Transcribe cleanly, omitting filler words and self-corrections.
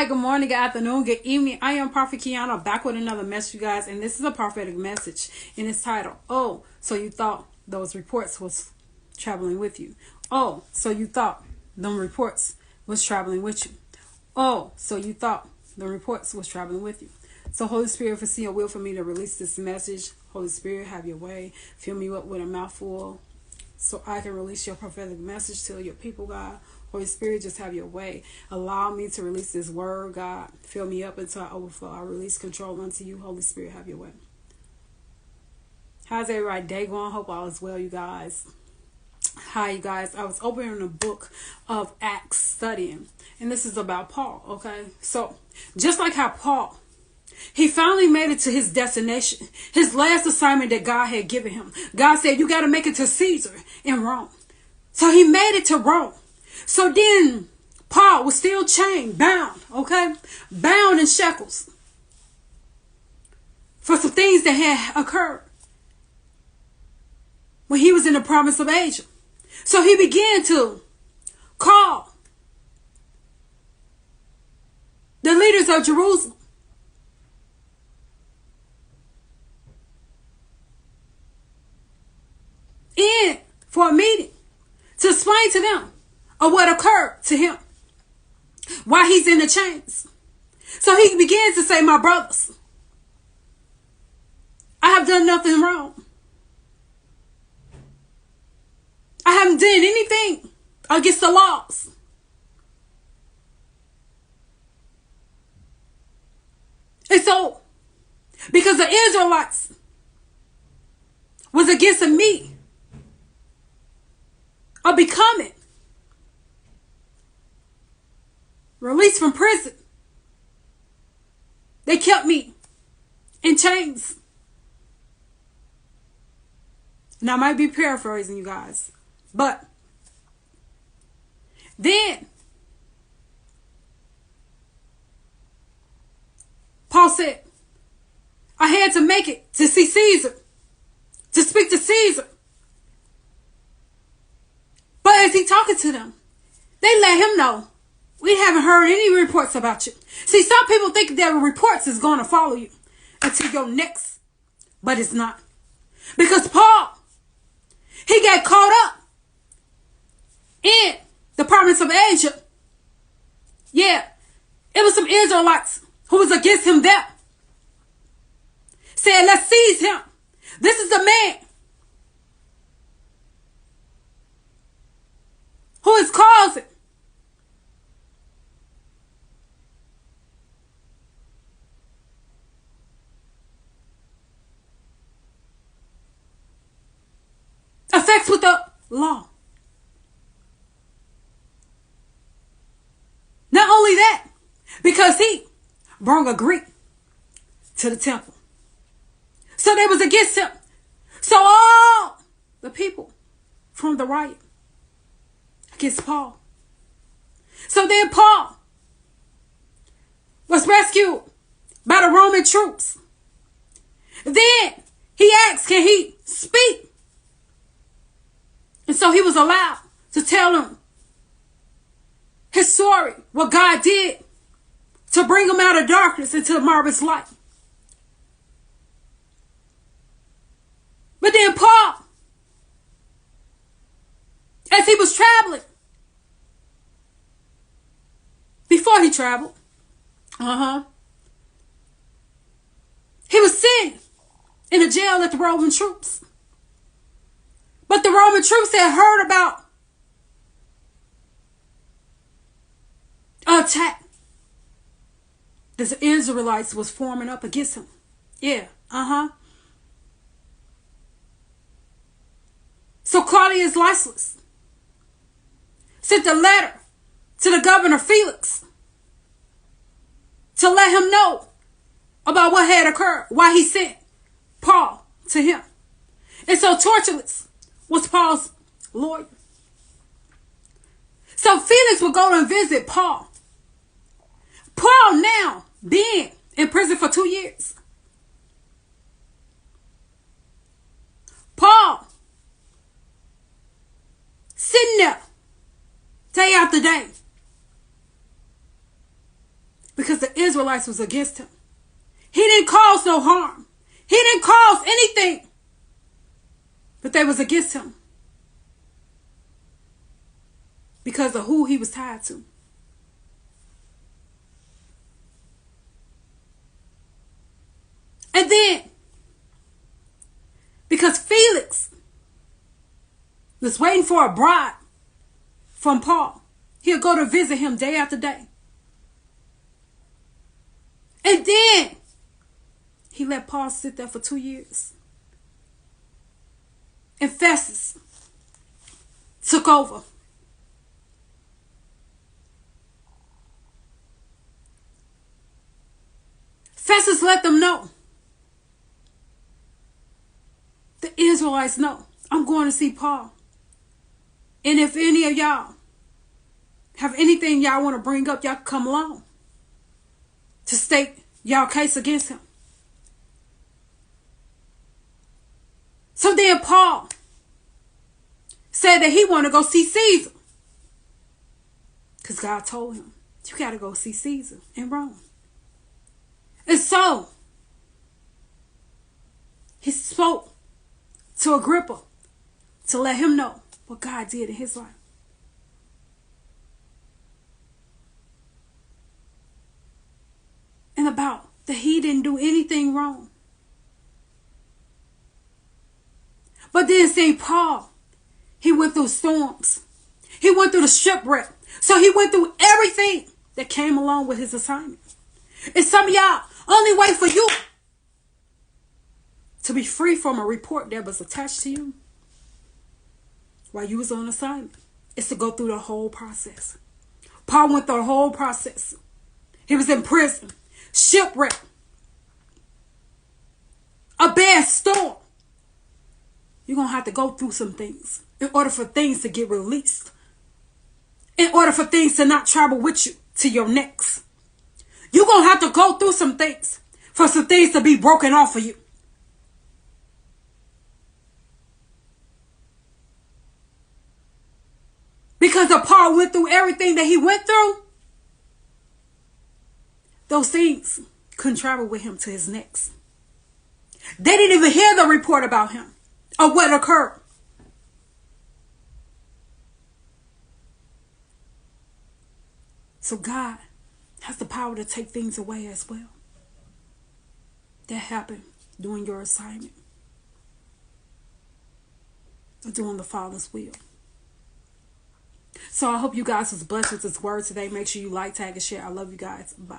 Hi, good morning, good afternoon, good evening. I am Prophet Kiana back with another message, you guys, and this is a prophetic message, and it's titled, "Oh, so you thought those reports was traveling with you? Oh, so you thought them reports was traveling with you? Oh, so you thought the reports was traveling with you?" So, Holy Spirit, foresee your will for me to release this message. Holy Spirit, have your way. Fill me up with a mouthful so I can release your prophetic message to your people, God. Holy Spirit, just have your way. Allow me to release this word, God. Fill me up until I overflow. I release control unto you. Holy Spirit, have your way. How's everybody day going? Hope all is well, you guys. Hi, you guys. I was opening a book of Acts studying, and this is about Paul, okay? So, just like how Paul, he finally made it to his destination, his last assignment that God had given him. God said, you got to make it to Caesar in Rome. So he made it to Rome. So then Paul was still chained, bound, okay? Bound in shackles for some things that had occurred when he was in the province of Asia. So he began to call the leaders of Jerusalem. In for a meeting to explain to them of what occurred to him while he's in the chains. So he begins to say, my brothers, I have done nothing wrong. I haven't done anything against the laws. And so, because the Israelites was against me of becoming released from prison, they kept me in chains. And I might be paraphrasing, you guys, but then Paul said, I had to make it to see Caesar, to speak to Caesar. But as he talking to them, they let him know, we haven't heard any reports about you. See, some people think that reports is going to follow you until your next, but it's not. Because Paul, he got caught up in the province of Asia. Yeah, it was some Israelites who was against him there. Said, let's seize him. This is the man who is causing effects with the law. Not only that, because he brought a Greek to the temple. So they was against him. So all the people from the riot against Paul. So then Paul was rescued by the Roman troops. Then he asked, can he speak? And so he was allowed to tell them his story, what God did to bring him out of darkness into the marvelous light. But then Paul, as he was traveling, before he traveled, he was sitting in a jail at the Roman troops. But the Roman troops had heard about an attack that the Israelites was forming up against him. Yeah, So Claudius Lysias sent a letter to the governor Felix to let him know about what had occurred, why he sent Paul to him. And so Tertullus was Paul's lawyer. So Felix would go and visit Paul. Paul now being in prison for 2 years. Paul sitting there day after day because the Israelites was against him. He didn't cause no harm. He didn't cause anything. But they was against him because of who he was tied to. And then, because Felix was waiting for a bride from Paul, he'll go to visit him day after day. And then, he let Paul sit there for 2 years. And Festus took over. Festus let them know. The Israelites know. I'm going to see Paul. And if any of y'all have anything y'all want to bring up, y'all can come along to state y'all case against him. So then Paul said that he wanted to go see Caesar. Because God told him, you got to go see Caesar in Rome. And so, he spoke to Agrippa to let him know what God did in his life. And about that he didn't do anything wrong. But then St. Paul, he went through storms. He went through the shipwreck. So he went through everything that came along with his assignment. And some of y'all, only way for you to be free from a report that was attached to you while you was on assignment is to go through the whole process. Paul went through the whole process. He was in prison, shipwreck, a bad storm. You're going to have to go through some things in order for things to get released. In order for things to not travel with you to your next. You're going to have to go through some things for some things to be broken off of you. Because the Paul went through everything that he went through, those things couldn't travel with him to his next. They didn't even hear the report about him or what occurred. So God has the power to take things away as well that happened during your assignment or doing the Father's will. So I hope you guys was blessed with this word today. Make sure you like, tag, and share. I love you guys. Bye.